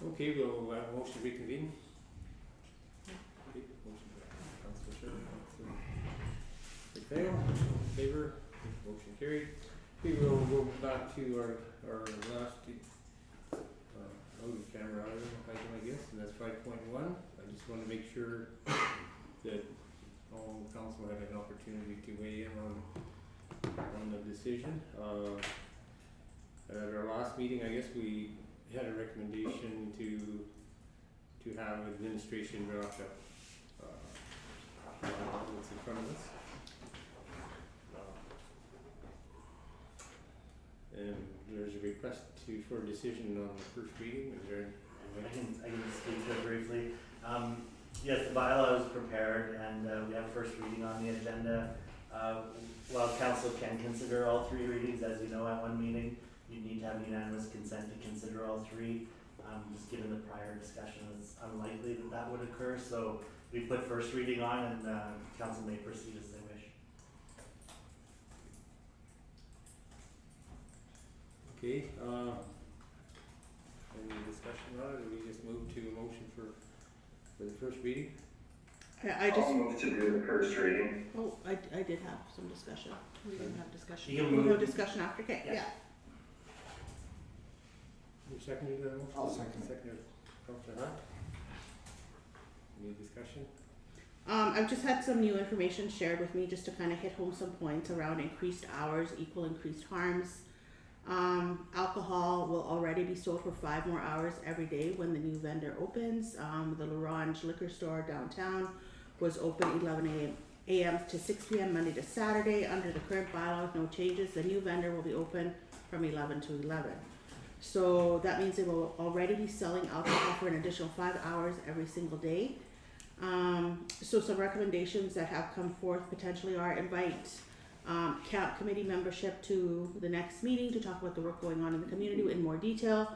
Okay, we'll have a motion to reconvene. Okay, motion by Councilor Sherman, Councilor McPhail, in favor, motion carried. We will go back to our last camera item, I guess, and that's 5.1. I just want to make sure that all council had an opportunity to weigh in on the decision. At our last meeting, I guess we had a recommendation to have administration draft up what's in front of us. And there's a request for a decision on the first reading. Is there? I can speak to it briefly. Yes, the bylaw is prepared, and we have first reading on the agenda. While council can consider all three readings, as you know, at one meeting, you need to have unanimous consent to consider all three. Just given the prior discussion, it's unlikely that that would occur. So we put first reading on, and council may proceed as they wish. Okay. Any discussion on it, or we just move to a motion for the first reading? I'll move to do the first reading. Oh, I did have some discussion. We didn't have discussion. You can move. No discussion after. Okay. Yeah. You seconded that motion? I'll second it. Seconded. Councilor Hunt. Any discussion? I've just had some new information shared with me just to kind of hit home some points around increased hours equal increased harms. Alcohol will already be sold for 5 more hours every day when the new vendor opens. The L'Orange liquor store downtown was open 11 a.m. to 6 p.m. Monday to Saturday. Under the current bylaw with no changes, the new vendor will be open from 11 to 11. So that means they will already be selling alcohol for an additional 5 hours every single day. So some recommendations that have come forth potentially are invite camp committee membership to the next meeting to talk about the work going on in the community in more detail,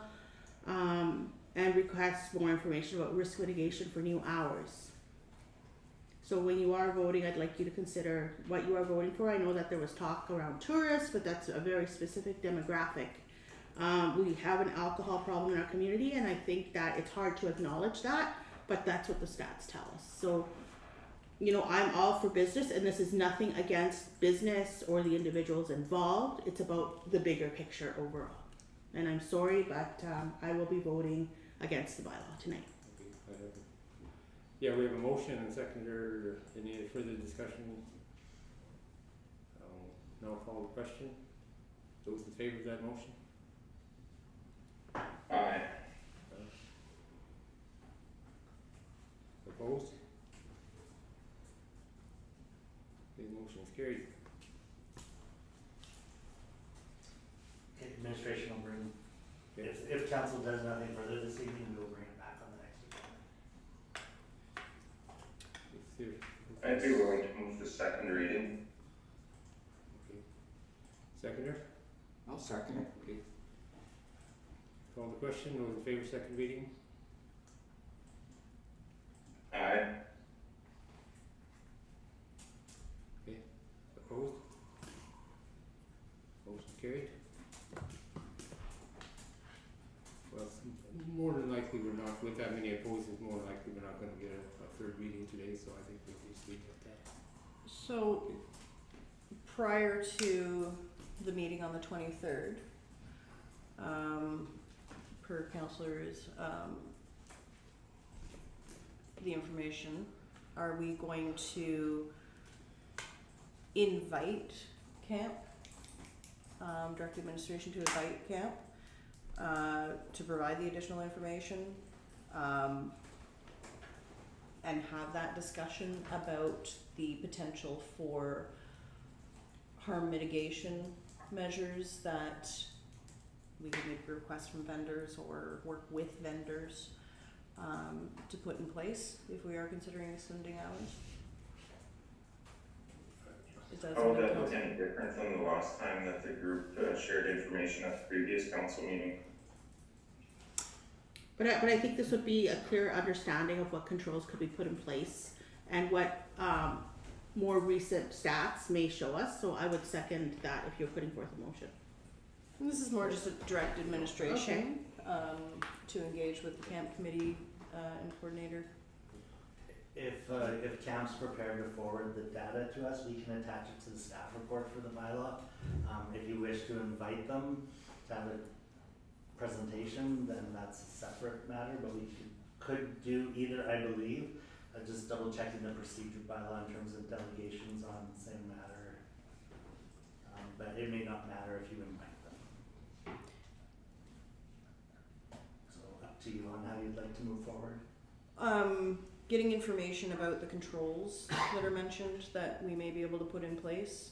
and request more information about risk mitigation for new hours. So when you are voting, I'd like you to consider what you are voting for. I know that there was talk around tourists, but that's a very specific demographic. We have an alcohol problem in our community, and I think that it's hard to acknowledge that, but that's what the stats tell us. So, you know, I'm all for business, and this is nothing against business or the individuals involved. It's about the bigger picture overall. And I'm sorry, but I will be voting against the bylaw tonight. Okay, yeah, we have a motion and seconder. Any further discussion? Now I'll call the question. Those in favor of that motion? Aye. Opposed? The motion is carried. Okay, administration will bring. If council does nothing further this evening, we will bring it back on the next agenda. I'd be willing to move the second reading. Okay. Seconder? I'll second it. Okay. Call the question. Those in favor, second reading? Aye. Okay. Opposed? Motion carried. Well, more than likely we're not, with that many opposed, more than likely we're not going to get a third reading today, so I think we'll just leave it at that. So, prior to the meeting on the 23rd, per councillors, the information, are we going to invite camp, direct administration to invite camp to provide the additional information, and have that discussion about the potential for harm mitigation measures that we can make requests from vendors or work with vendors to put in place if we are considering extending hours? Is that How would something that look council- any different than the last time that the group shared information at the previous council meeting? But I think this would be a clear understanding of what controls could be put in place and what more recent stats may show us. So I would second that if you're putting forth a motion. And this is more just a direct administration. to engage with the camp committee, and coordinator? If CAMP's prepared to forward the data to us, we can attach it to the staff report for the bylaw. If you wish to invite them to have a presentation, then that's a separate matter, but we could do either, I believe. Just double checking the procedure bylaw in terms of delegations on the same matter. But it may not matter if you invite them. So up to you on how you'd like to move forward. Getting information about the controls that are mentioned that we may be able to put in place.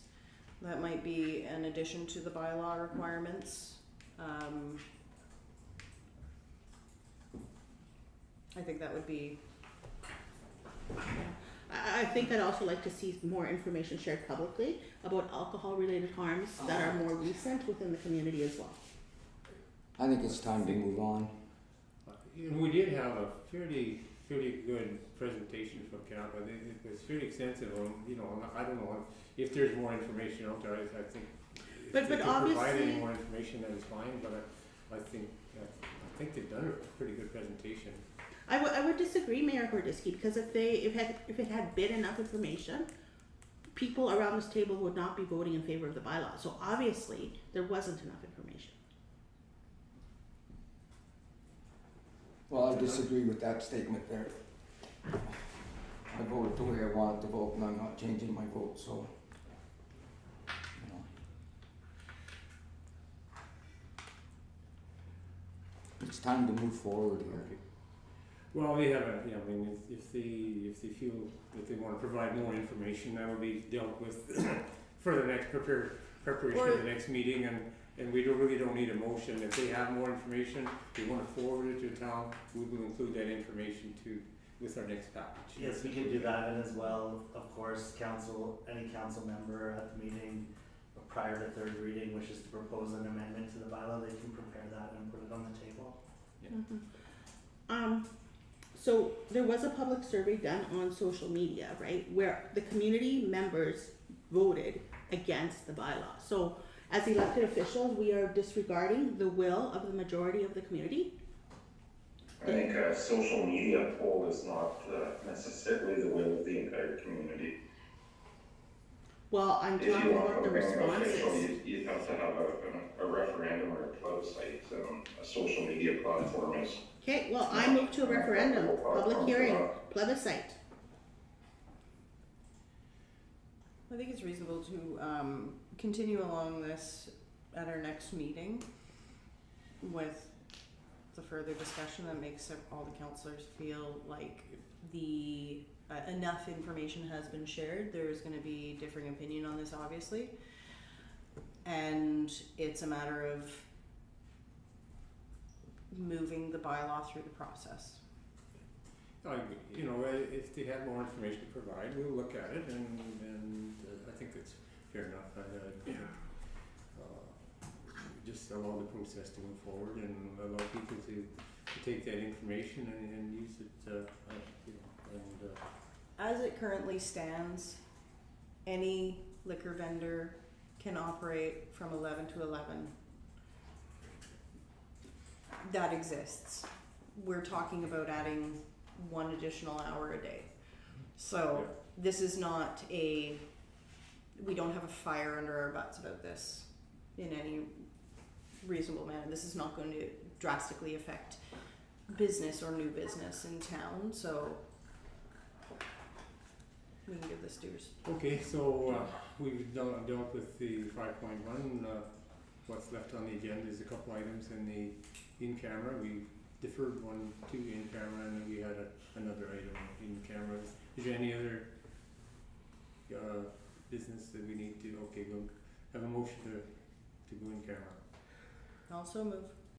That might be an addition to the bylaw requirements. I think that would be. I think I'd also like to see more information shared publicly about alcohol-related harms that are more recent within the community as well. I think it's time to move on. And we did have a fairly good presentation from CAMP, but it was fairly extensive on, I don't know if there's more information out there. I think if But they can provide obviously- any more information, that is fine, but I think they've done a pretty good presentation. I would disagree, Mayor Gordisky, because if it had been enough information, people around this table would not be voting in favor of the bylaw. So obviously, there wasn't enough information. Well, I disagree with that statement there. I voted the way I wanted to vote, and I'm not changing my vote, so. you know. It's time to move forward here. Okay. Well, they have if they feel that they want to provide more information, that will be dealt with for the next preparation of the next meeting, and we really don't need a motion. If they have more information, they want to forward it to the town, we will include that information with our next package. Yes, we can do that, and as well, of course, any council member at the meeting prior to third reading wishes to propose an amendment to the bylaw, they can prepare that and put it on the table. Mm-hmm. So there was a public survey done on social media, right, where the community members voted against the bylaw. So as elected officials, we are disregarding the will of the majority of the community. I think a social media poll is not necessarily the will of the entire community. Well, I'm If you talking want about to the become official, responses. you'd have to have a referendum or a plebiscite. A social media platform is. Okay, well, I move to a referendum, public hearing, plebiscite. I think it's reasonable to continue along this at our next meeting with the further discussion that makes all the councillors feel like the enough information has been shared. There's going to be differing opinion on this, obviously, and it's a matter of moving the bylaw through the process. If they have more information to provide, we'll look at it, and I think that's fair enough. Just allow the process to move forward and allow people to take that information and use it. As it currently stands, any liquor vendor can operate from 11 to 11. That exists. We're talking about adding one additional hour a day. So this is not we don't have a fire under our butts about this in any reasonable manner. This is not going to drastically affect business or new business in town, so we can give this to yours. Okay, so we've dealt with the 5.1. What's left on the agenda is a couple items in the in-camera. We deferred one to in-camera, and then we had another item in-camera. Is there any other business that we need to? Okay, we'll have a motion to go in-camera. Also move.